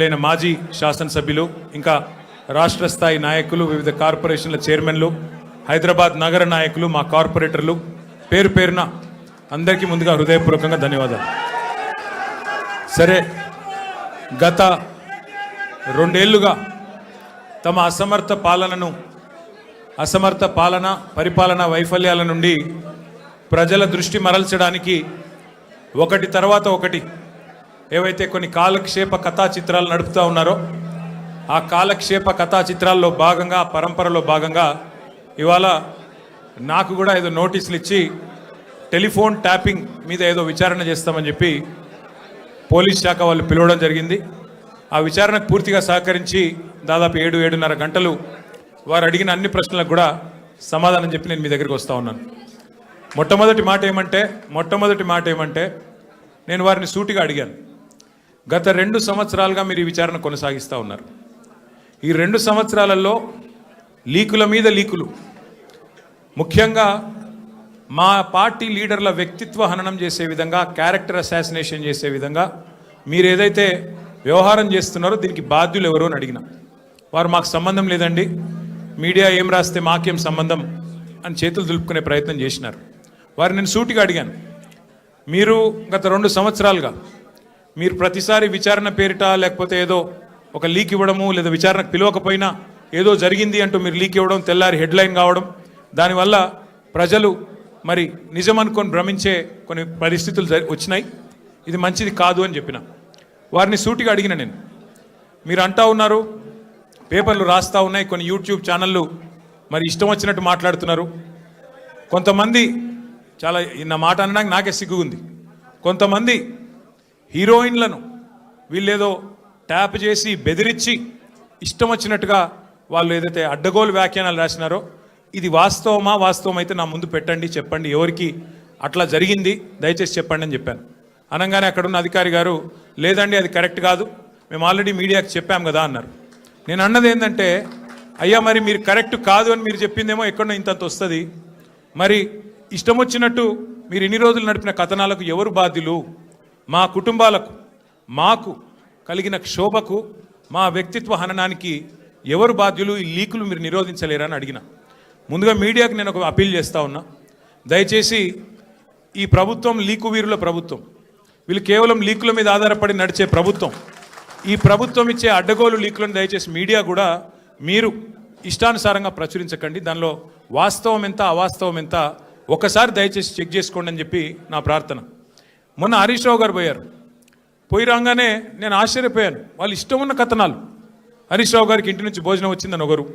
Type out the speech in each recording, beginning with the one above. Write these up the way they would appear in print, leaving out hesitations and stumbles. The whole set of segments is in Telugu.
లైన మాజీ శాసనసభ్యులు ఇంకా రాష్ట్ర స్థాయి నాయకులు వివిధ కార్పొరేషన్ల చైర్మన్లు హైదరాబాద్ నగర నాయకులు మా కార్పొరేటర్లు పేరు పేరున అందరికీ ముందుగా హృదయపూర్వకంగా ధన్యవాదాలు. సరే, గత 2 ఏళ్లుగా తమ అసమర్థ పరిపాలన వైఫల్యాల నుండి ప్రజల దృష్టి మరల్చడానికి ఒకటి తర్వాత ఒకటి ఏవైతే కొన్ని కాలక్షేప కథా చిత్రాలు నడుపుతూ ఉన్నారో ఆ కాలక్షేప కథా చిత్రాల్లో భాగంగా పరంపరలో భాగంగా ఇవాళ నాకు కూడా ఏదో నోటీసులు ఇచ్చి టెలిఫోన్ ట్యాపింగ్ మీద ఏదో విచారణ చేస్తామని చెప్పి పోలీస్ శాఖ వాళ్ళు పిలవడం జరిగింది. ఆ విచారణకు పూర్తిగా సహకరించి దాదాపు 7-7:30 గంటలు వారు అడిగిన అన్ని ప్రశ్నలకు కూడా సమాధానం చెప్పి నేను మీ దగ్గరికి వస్తూ ఉన్నాను. మొట్టమొదటి మాట ఏమంటే నేను వారిని సూటిగా అడిగాను. గత 2 సంవత్సరాలుగా మీరు ఈ విచారణ కొనసాగిస్తూ ఉన్నారు. ఈ 2 సంవత్సరాలలో లీకుల మీద లీకులు, ముఖ్యంగా మా పార్టీ లీడర్ల వ్యక్తిత్వ హననం చేసే విధంగా, క్యారెక్టర్ అసాసినేషన్ చేసే విధంగా మీరు ఏదైతే వ్యవహారం చేస్తున్నారో దీనికి బాధ్యులు ఎవరో అని అడిగిన వారు మాకు సంబంధం లేదండి, మీడియా ఏం రాస్తే మాకేం సంబంధం అని చేతులు దులుపుకునే ప్రయత్నం చేసినారు. వారు నేను సూటిగా అడిగాను, మీరు గత 2 సంవత్సరాలుగా మీరు ప్రతిసారి విచారణ పేరిట లేకపోతే ఏదో ఒక లీక్ ఇవ్వడము, లేదా విచారణకు పిలవకపోయినా ఏదో జరిగింది అంటూ మీరు లీక్ ఇవ్వడం, తెల్లారి హెడ్లైన్ కావడం, దానివల్ల ప్రజలు మరి నిజం అనుకొని భ్రమించే కొన్ని పరిస్థితులు వచ్చినాయి. ఇది మంచిది కాదు అని చెప్పిన వారిని సూటిగా అడిగిన నేను. మీరు అంటా ఉన్నారు, పేపర్లు రాస్తూ ఉన్నాయి, కొన్ని యూట్యూబ్ ఛానళ్ళు మరి ఇష్టం వచ్చినట్టు మాట్లాడుతున్నారు. కొంతమంది చాలా నా మాట అనడానికి నాకే సిగ్గుంది. కొంతమంది హీరోయిన్లను వీళ్ళేదో ట్యాప్ చేసి బెదిరించి ఇష్టం వచ్చినట్టుగా వాళ్ళు ఏదైతే అడ్డగోలు వ్యాఖ్యానాలు రాసినారో ఇది వాస్తవం అయితే నా ముందు పెట్టండి, చెప్పండి ఎవరికి అట్లా జరిగింది దయచేసి చెప్పండి అని చెప్పాను. అనగానే అక్కడున్న అధికారి గారు లేదండి అది కరెక్ట్ కాదు, మేము ఆల్రెడీ మీడియాకి చెప్పాం కదా అన్నారు. నేను అన్నది ఏంటంటే, అయ్యా మరి మీరు కరెక్ట్ కాదు అని మీరు చెప్పిందేమో ఎక్కడో ఇంతంత వస్తుంది, మరి ఇష్టం వచ్చినట్టు మీరు ఇన్ని రోజులు నడిపిన కథనాలకు ఎవరు బాధ్యులు? మా కుటుంబాలకు, మాకు కలిగిన క్షోభకు, మా వ్యక్తిత్వ హననానికి ఎవరు బాధ్యులు? ఈ లీకులు మీరు నిరోధించలేరా అని అడిగిన. ముందుగా మీడియాకు నేను ఒక అప్పీల్ చేస్తూ ఉన్నా, దయచేసి ఈ ప్రభుత్వం లీకు వీరుల ప్రభుత్వం, వీళ్ళు కేవలం లీకుల మీద ఆధారపడి నడిచే ప్రభుత్వం. ఈ ప్రభుత్వం ఇచ్చే అడ్డగోలు లీకులను దయచేసి మీడియా కూడా మీరు ఇష్టానుసారంగా ప్రచురించకండి, దానిలో వాస్తవం ఎంత అవాస్తవం ఎంత ఒకసారి దయచేసి చెక్ చేసుకోండి అని చెప్పి నా ప్రార్థన. మొన్న హరీష్ రావు గారు పోయి రాగానే నేను ఆశ్చర్యపోయాను. వాళ్ళు ఇష్టం ఉన్న కథనాలు, హరీష్ రావు గారికి ఇంటి నుంచి భోజనం వచ్చిందని ఒకరు,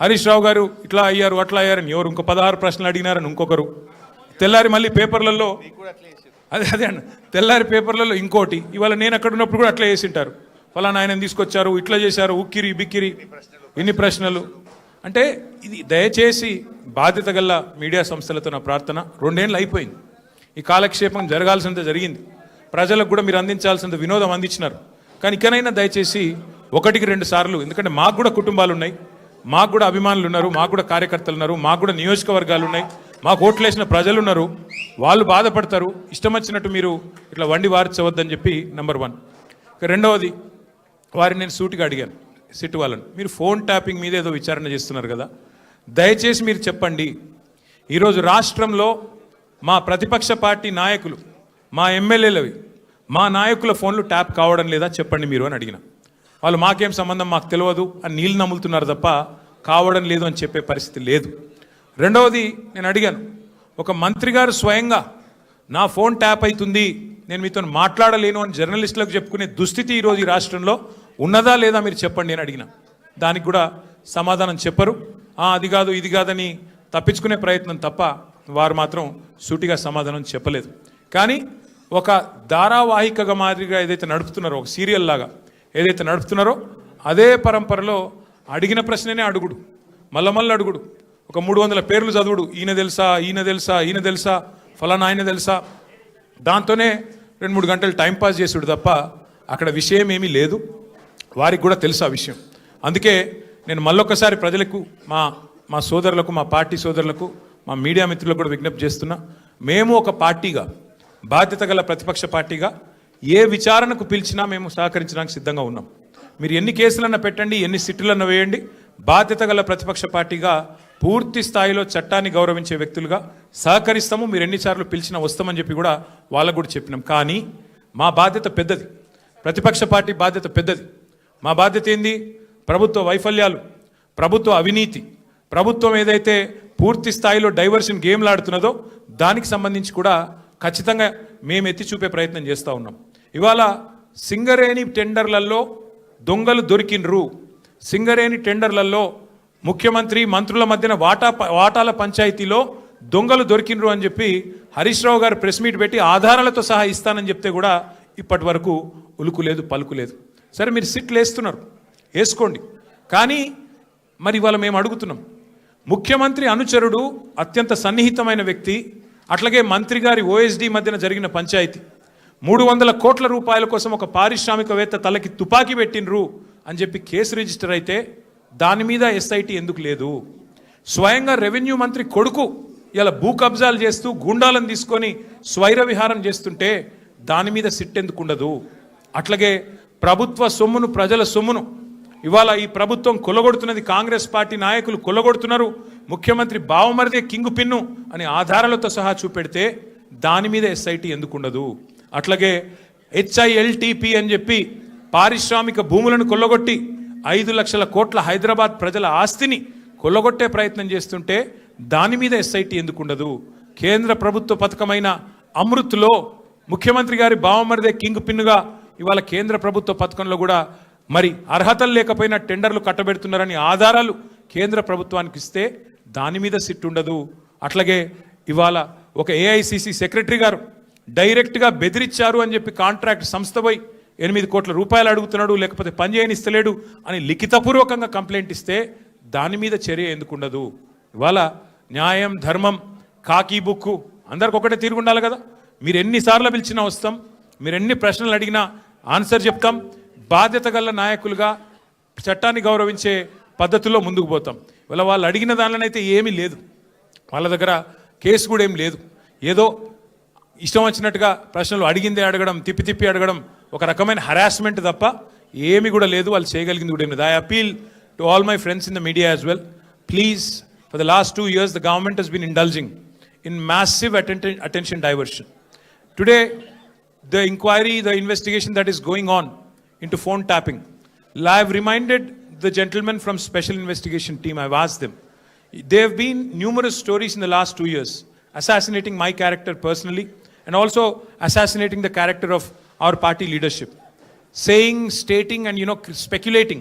హరీష్ రావు గారు ఇట్లా అయ్యారు అట్లా అయ్యారని ఎవరు, ఇంకో 16 ప్రశ్నలు అడిగినారని ఇంకొకరు, తెల్లారి మళ్ళీ పేపర్లలో అదే అండి తెల్లారి పేపర్లలో ఇంకోటి, ఇవాళ నేను అక్కడ ఉన్నప్పుడు కూడా అట్లా చేసింటారు, ఫలానా ఆయన తీసుకొచ్చారు, ఇట్లా చేశారు, ఉక్కిరి బిక్కిరి ఇన్ని ప్రశ్నలు. అంటే ఇది దయచేసి బాధ్యత గల మీడియా సంస్థలతో నా ప్రార్థన. 2 ఏళ్ళు అయిపోయింది, ఈ కాలక్షేపం జరగాల్సినంత జరిగింది, ప్రజలకు కూడా మీరు అందించాల్సినంత వినోదం అందించినారు. కానీ ఇకనైనా దయచేసి 1-2 సార్లు, ఎందుకంటే మాకు కూడా కుటుంబాలు ఉన్నాయి, మాకు కూడా అభిమానులు ఉన్నారు, మాకు కూడా కార్యకర్తలు ఉన్నారు, మాకు కూడా నియోజకవర్గాలు ఉన్నాయి, మాకు ఓట్లేసిన ప్రజలు ఉన్నారు, వాళ్ళు బాధపడతారు. ఇష్టం వచ్చినట్టు మీరు ఇట్లా వండి వార్చవద్దని చెప్పి నెంబర్ 1. రెండవది, వారిని నేను సూటిగా అడిగాను సిట్ వాళ్ళని, మీరు ఫోన్ ట్యాపింగ్ మీద ఏదో విచారణ చేస్తున్నారు కదా, దయచేసి మీరు చెప్పండి, ఈరోజు రాష్ట్రంలో మా ప్రతిపక్ష పార్టీ నాయకులు, మా ఎమ్మెల్యేలవి, మా నాయకుల ఫోన్లు ట్యాప్ కావడం లేదా చెప్పండి మీరు అని అడిగిన. వాళ్ళు మాకేం సంబంధం, మాకు తెలియదు అని నీళ్ళు నమ్ములుతున్నారు తప్ప కావడం లేదు అని చెప్పే పరిస్థితి లేదు. రెండవది, నేను అడిగాను, ఒక మంత్రి గారు స్వయంగా నా ఫోన్ ట్యాప్ అవుతుంది, నేను మీతో మాట్లాడలేను అని జర్నలిస్టులకు చెప్పుకునే దుస్థితి ఈరోజు ఈ రాష్ట్రంలో ఉన్నదా లేదా మీరు చెప్పండి అని అడిగిన. దానికి కూడా సమాధానం చెప్పరు, అది కాదు ఇది కాదని తప్పించుకునే ప్రయత్నం తప్ప వారు మాత్రం సూటిగా సమాధానం చెప్పలేదు. కానీ ఒక ధారావాహికగా మాదిరిగా ఏదైతే నడుపుతున్నారో, ఒక సీరియల్ లాగా ఏదైతే నడుపుతున్నారో అదే పరంపరలో అడిగిన ప్రశ్ననే అడుగుడు, మళ్ళీ అడుగుడు, ఒక 300 పేర్లు చదువుడు, ఈయన తెలుసా ఫలానా ఆయన తెలుసా, దాంతోనే 2-3 గంటలు టైంపాస్ చేసుడు తప్ప అక్కడ విషయం ఏమీ లేదు. వారికి కూడా తెలుసు ఆ విషయం. అందుకే నేను మళ్ళొక్కసారి ప్రజలకు, మా సోదరులకు, మా పార్టీ సోదరులకు, మా మీడియా మిత్రులకు కూడా విజ్ఞప్తి చేస్తున్నా, మేము ఒక పార్టీగా, బాధ్యత గల ప్రతిపక్ష పార్టీగా ఏ విచారణకు పిలిచినా మేము సహకరించడానికి సిద్ధంగా ఉన్నాం. మీరు ఎన్ని కేసులన్నా పెట్టండి, ఎన్ని సిట్టులన్నా వేయండి, బాధ్యత గల ప్రతిపక్ష పార్టీగా పూర్తి స్థాయిలో చట్టాన్ని గౌరవించే వ్యక్తులుగా సహకరిస్తాము. మీరు ఎన్నిసార్లు పిలిచినా వస్తామని చెప్పి కూడా వాళ్ళకు కూడా చెప్పినాం. కానీ మా బాధ్యత పెద్దది, ప్రతిపక్ష పార్టీ బాధ్యత పెద్దది. మా బాధ్యత ఏంది? ప్రభుత్వ వైఫల్యాలు, ప్రభుత్వ అవినీతి, ప్రభుత్వం ఏదైతే పూర్తి స్థాయిలో డైవర్షన్ గేమ్లు ఆడుతున్నదో దానికి సంబంధించి కూడా ఖచ్చితంగా మేము ఎత్తి చూపే ప్రయత్నం చేస్తూ ఉన్నాం. ఇవాళ సింగరేణి టెండర్లలో దొంగలు దొరికినరు, సింగరేణి టెండర్లలో ముఖ్యమంత్రి మంత్రుల మధ్యన వాటాల పంచాయతీలో దొంగలు దొరికినరు అని చెప్పి హరీష్ రావు గారు ప్రెస్ మీట్ పెట్టి ఆధారాలతో సహా ఇస్తానని చెప్తే కూడా ఇప్పటి వరకు ఉలుకు లేదు, పలుకు లేదు. సరే, మీరు సిట్లు వేస్తున్నారు, వేసుకోండి. కానీ మరి ఇవాళ మేము అడుగుతున్నాం, ముఖ్యమంత్రి అనుచరుడు, అత్యంత సన్నిహితమైన వ్యక్తి, అట్లాగే మంత్రి గారి ఓఎస్డీ మధ్యన జరిగిన పంచాయతీ 300 కోట్ల రూపాయల కోసం ఒక పారిశ్రామికవేత్త తలకి తుపాకీ పెట్టినరు అని చెప్పి కేసు రిజిస్టర్ అయితే దాని మీద ఎస్ఐటి ఎందుకు లేదు? స్వయంగా రెవెన్యూ మంత్రి కొడుకు ఇలా భూ కబ్జాలు చేస్తూ గుండాలను తీసుకొని స్వైర విహారం చేస్తుంటే దాని మీద సిట్ ఎందుకు ఉండదు? అట్లాగే ప్రభుత్వ సొమ్మును, ప్రజల సొమ్మును ఇవాళ ఈ ప్రభుత్వం కొల్లగొడుతున్నది, కాంగ్రెస్ పార్టీ నాయకులు కొల్లగొడుతున్నారు, ముఖ్యమంత్రి బావమరిదే కింగు పిన్ను అని ఆధారాలతో సహా చూపెడితే దాని మీద ఎస్ఐటి ఎందుకు ఉండదు? అట్లాగే HILTP అని చెప్పి పారిశ్రామిక భూములను కొల్లగొట్టి 5 లక్షల కోట్ల హైదరాబాద్ ప్రజల ఆస్తిని కొల్లగొట్టే ప్రయత్నం చేస్తుంటే దాని మీద ఎస్ఐటి ఎందుకు ఉండదు? కేంద్ర ప్రభుత్వ పథకమైన అమృత్లో ముఖ్యమంత్రి గారి బావమరిదే కింగ్ పిన్నుగా ఇవాళ కేంద్ర ప్రభుత్వ పథకంలో కూడా మరి అర్హతలు లేకపోయినా టెండర్లు కట్టబెడుతున్నారని ఆధారాలు కేంద్ర ప్రభుత్వానికి ఇస్తే దాని మీద సిట్ ఉండదు. అట్లాగే ఇవాళ ఒక AICC సెక్రటరీ గారు డైరెక్ట్గా బెదిరించారు అని చెప్పి కాంట్రాక్ట్ సంస్థ పోయి 8 కోట్ల రూపాయలు అడుగుతున్నాడు, లేకపోతే పని చేయనిస్తలేడు అని లిఖితపూర్వకంగా కంప్లైంట్ ఇస్తే దాని మీద చర్య ఎందుకు ఉండదు? ఇవాళ న్యాయం, ధర్మం, కాకి బుక్కు అందరికి ఒకటే తీరు ఉండాలి కదా. మీరు ఎన్నిసార్లు పిలిచినా వస్తాం, మీరు ఎన్ని ప్రశ్నలు అడిగినా ఆన్సర్ చెప్తాం. బాధ్యత గల నాయకులుగా చట్టాన్ని గౌరవించే పద్ధతిలో ముందుకు పోతాం. ఇవాళ వాళ్ళు అడిగిన దానిలోనైతే ఏమీ లేదు, వాళ్ళ దగ్గర కేసు కూడా ఏం లేదు. ఏదో ఇష్టం వచ్చినట్టుగా ప్రశ్నలు అడిగిందే అడగడం, తిప్పి తిప్పి అడగడం ఒక రకమైన హరాస్మెంట్ తప్ప ఏమి కూడా లేదు. వాళ్ళు చేయగలిగింది కూడా ఏమి లేదు. I appeal to all my friends in the media as well, please, for the last 2 years the government has been indulging in massive attention diversion. Today, the inquiry, the investigation that is going on into phone tapping, I have reminded the gentlemen from special investigation team, I've asked them, there have been numerous stories in the last 2 years assassinating my character personally and also assassinating the character of our party leadership, saying, stating and speculating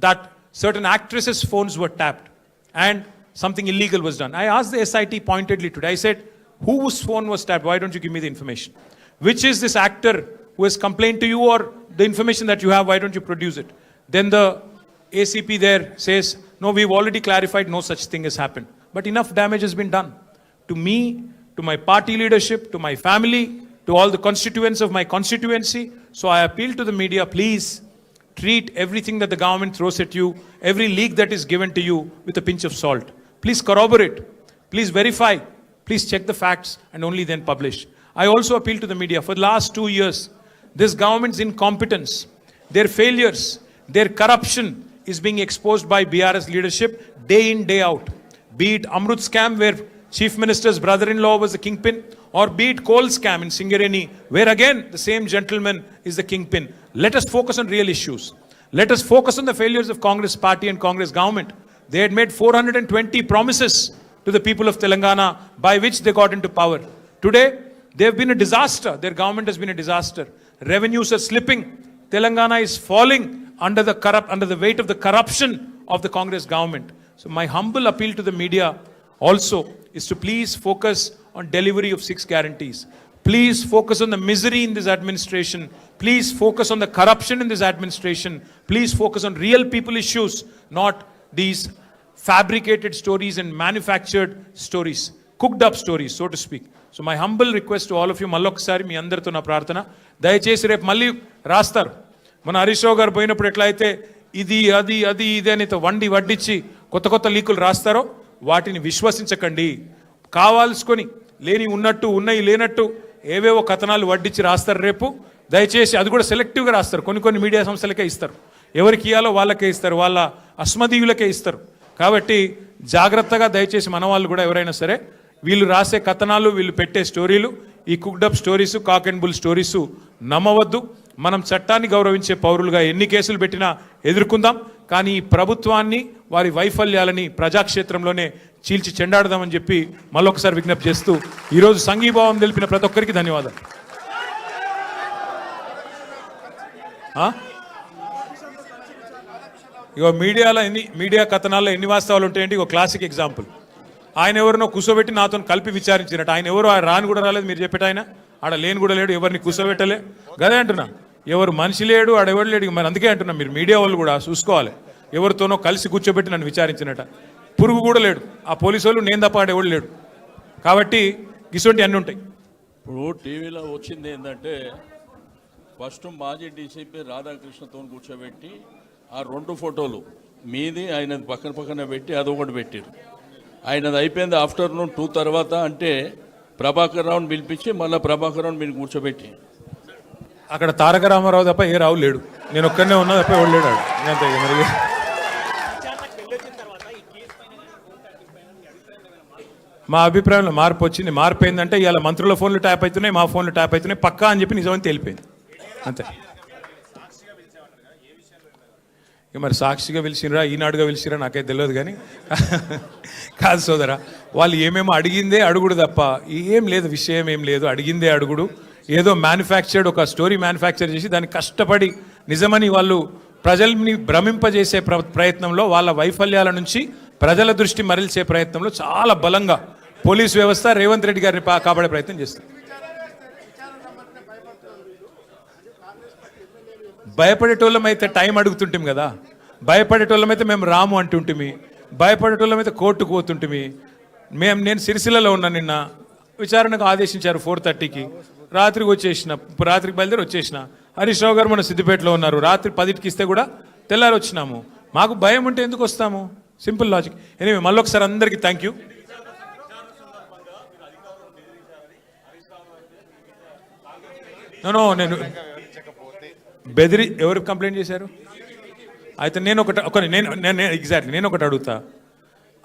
that certain actresses' phones were tapped and something illegal was done. I asked the SIT pointedly today, I said, whose phone was tapped? Why don't you give me the information? Which is this actor who has complained to you, or the information that you have, why don't you produce it? Then the ACP there says, no, we've already clarified, no such thing has happened. But enough damage has been done to me, to my party leadership, to my family, to all the constituents of my constituency. So I appeal to the media, please treat everything that the government throws at you, every leak that is given to you, with a pinch of salt. Please corroborate, please verify, please check the facts and only then publish. I also appeal to the media, for the last 2 years, this government's incompetence, their failures, their corruption is being exposed by BRS leadership day in, day out. Be it Amrut scam where Chief Minister's brother-in-law was the kingpin, or be it coal scam in Singareni where again the same gentleman is the kingpin. Let us focus on real issues. Let us focus on the failures of Congress party and Congress government. They had made 420 promises to the people of Telangana by which they got into power. Today, they have been a disaster. Their government has been a disaster. Revenues are slipping. Telangana is falling under the weight of the corruption of the Congress government. So my humble appeal to the media also is to please focus on delivery of 6 guarantees. Please focus on the misery in this administration. Please focus on the corruption in this administration. Please focus on real people issues, not these fabricated stories and manufactured stories, cooked up stories, so to speak. So my humble request to all of you, మళ్ళొకసారి మీ అందరితో నా ప్రార్థన, దయచేసి రేపు మళ్ళీ రాస్తారు. మన హరీష్ రావు గారు పోయినప్పుడు ఎట్లయితే ఇది అది అది ఇది అని వడ్డించి కొత్త లీకులు రాస్తారో వాటిని విశ్వసించకండి. కావాల్సుకొని లేని ఉన్నట్టు, ఉన్నాయి లేనట్టు ఏవేవో కథనాలు వడ్డించి రాస్తారు రేపు. దయచేసి అది కూడా సెలెక్టివ్గా రాస్తారు, కొన్ని మీడియా సంస్థలకే ఇస్తారు. ఎవరికి ఇవ్వాలో వాళ్ళకే ఇస్తారు, వాళ్ళ అస్మదీయులకే ఇస్తారు. కాబట్టి జాగ్రత్తగా దయచేసి మన వాళ్ళు కూడా ఎవరైనా సరే వీళ్ళు రాసే కథనాలు, వీళ్ళు పెట్టే స్టోరీలు, ఈ cooked up stories, cock and bull stories నమ్మవద్దు. మనం చట్టాన్ని గౌరవించే పౌరులుగా ఎన్ని కేసులు పెట్టినా ఎదుర్కొందాం. కానీ ఈ ప్రభుత్వాన్ని, వారి వైఫల్యాలని ప్రజాక్షేత్రంలోనే చీల్చి చెండాడదామని చెప్పి మళ్ళొకసారి విజ్ఞప్తి చేస్తూ ఈరోజు సంఘీభావం తెలిపిన ప్రతి ఒక్కరికి ధన్యవాదాలు. ఇగో మీడియా కథనాల్లో ఎన్ని వాస్తవాలు ఉంటాయంటే ఇగో క్లాసిక్ ఎగ్జాంపుల్. ఆయన ఎవరినో కూర్చోబెట్టి నాతో కలిపి విచారించినట్టు. ఆయన ఎవరు రాని కూడా రాలేదు, మీరు చెప్పేట ఆయన ఆడ లేని కూడా లేడు, ఎవరిని కూర్చోబెట్టలే. గదే అంటున్నా, ఎవరు మనిషి లేడు, ఆడెవరు లేడు. మరి అందుకే అంటున్నా, మీరు మీడియా వాళ్ళు కూడా చూసుకోవాలి. ఎవరితోనో కలిసి కూర్చోబెట్టి నన్ను విచారించినట్ట. పురుగు కూడా లేడు, ఆ పోలీసు వాళ్ళు నేను తప్ప ఆడెవడు లేడు. కాబట్టి ఇటువంటి అన్నీ ఉంటాయి. ఇప్పుడు టీవీలో వచ్చింది ఏంటంటే ఫస్ట్ మాజీ డీసీపీ రాధాకృష్ణతో కూర్చోబెట్టి ఆ 2 ఫోటోలు మీది ఆయనది పక్కన పక్కన పెట్టి అదొకటి పెట్టారు. ఆయనది అయిపోయింది ఆఫ్టర్నూన్ 2 తర్వాత. అంటే ప్రభాకర్ రావుని పిలిపించి మళ్ళీ ప్రభాకర్ రావుని మీరు కూర్చోబెట్టి అక్కడ తారక రామారావు తప్ప ఏ రావు లేడు, నేను ఒక్కనే ఉన్నా తప్ప ఎవడు లేడు. అంతే మరి. మా అభిప్రాయంలో మార్పు వచ్చింది. మార్పు ఏంటంటే ఇవాళ మంత్రుల ఫోన్లు ట్యాప్ అవుతున్నాయి, మా ఫోన్లు ట్యాప్ అవుతున్నాయి, పక్కా అని చెప్పి నిజమని తెలిపోయింది. అంతే. ఇక మరి సాక్షిగా పిలిచినరా, ఈనాడుగా పిలిచిరా నాకైతే తెలియదు. కానీ కాదు సోదరా, వాళ్ళు ఏమేమో అడిగిందే అడుగుడు తప్ప ఏం లేదు, విషయం ఏం లేదు. అడిగిందే అడుగుడు. ఏదో మ్యానుఫ్యాక్చర్డ్ ఒక స్టోరీ మ్యానుఫ్యాక్చర్ చేసి దాన్ని కష్టపడి నిజమని వాళ్ళు ప్రజల్ని భ్రమింపజేసే ప్రయత్నంలో, వాళ్ళ వైఫల్యాల నుంచి ప్రజల దృష్టి మరల్చే ప్రయత్నంలో చాలా బలంగా పోలీస్ వ్యవస్థ రేవంత్ రెడ్డి గారిని కాపాడే ప్రయత్నం చేస్తుంది. భయపడేటోళ్ళమైతే టైం అడుగుతుంటాం కదా, భయపడేటోళ్ళమైతే మేము రాము అంటుంటిమి, భయపడేటోళ్ళమైతే కోర్టుకు పోతుంటిమి. నేను సిరిసిల్లలో ఉన్నా, నిన్న విచారణకు ఆదేశించారు 4:30కి, రాత్రికి వచ్చేసిన, రాత్రికి బయలుదేరి వచ్చేసిన. హరీష్ రావు గారు మన సిద్దిపేటలో ఉన్నారు, రాత్రి 10కి ఇస్తే కూడా తెల్లారి వచ్చినాము. మాకు భయం ఉంటే ఎందుకు వస్తాము? Simple logic. ఎనివే మళ్ళొకసారి అందరికీ థ్యాంక్ యూ. నేను ఎవరు కంప్లైంట్ చేశారు? అయితే నేను ఎగ్జాక్ట్లీ నేను ఒకటి అడుగుతా.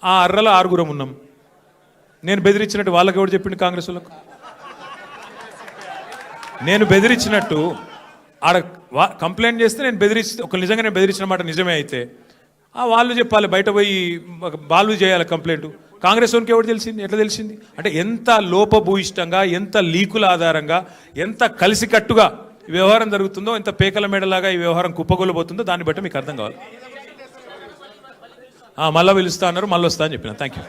ఆ అర్రలో 6 ఉన్నాం. నేను బెదిరించినట్టు వాళ్ళకి ఎవరు చెప్పిండు? కాంగ్రెస్ వాళ్ళకు. నేను బెదిరించినట్టు ఆడ కంప్లైంట్ చేస్తే నేను బెదిరిస్తే, ఒక నిజంగా నేను బెదిరించిన మాట నిజమే అయితే వాళ్ళు చెప్పాలి, బయట పోయి వాళ్ళు చేయాలి కంప్లైంట్. కాంగ్రెస్ వాళ్ళకి ఎవరు తెలిసింది? ఎట్లా తెలిసింది? అంటే ఎంత లోపభూయిష్టంగా, ఎంత లీకుల ఆధారంగా, ఎంత కలిసికట్టుగా ఈ వ్యవహారం జరుగుతుందో, ఎంత పేకల మేడలాగా ఈ వ్యవహారం కుప్పగొలబోతుందో దాన్ని బట్టి మీకు అర్థం కావాలి. మళ్ళీ పిలుస్తా అన్నారు, మళ్ళీ వస్తా అని చెప్పిన. Thank you.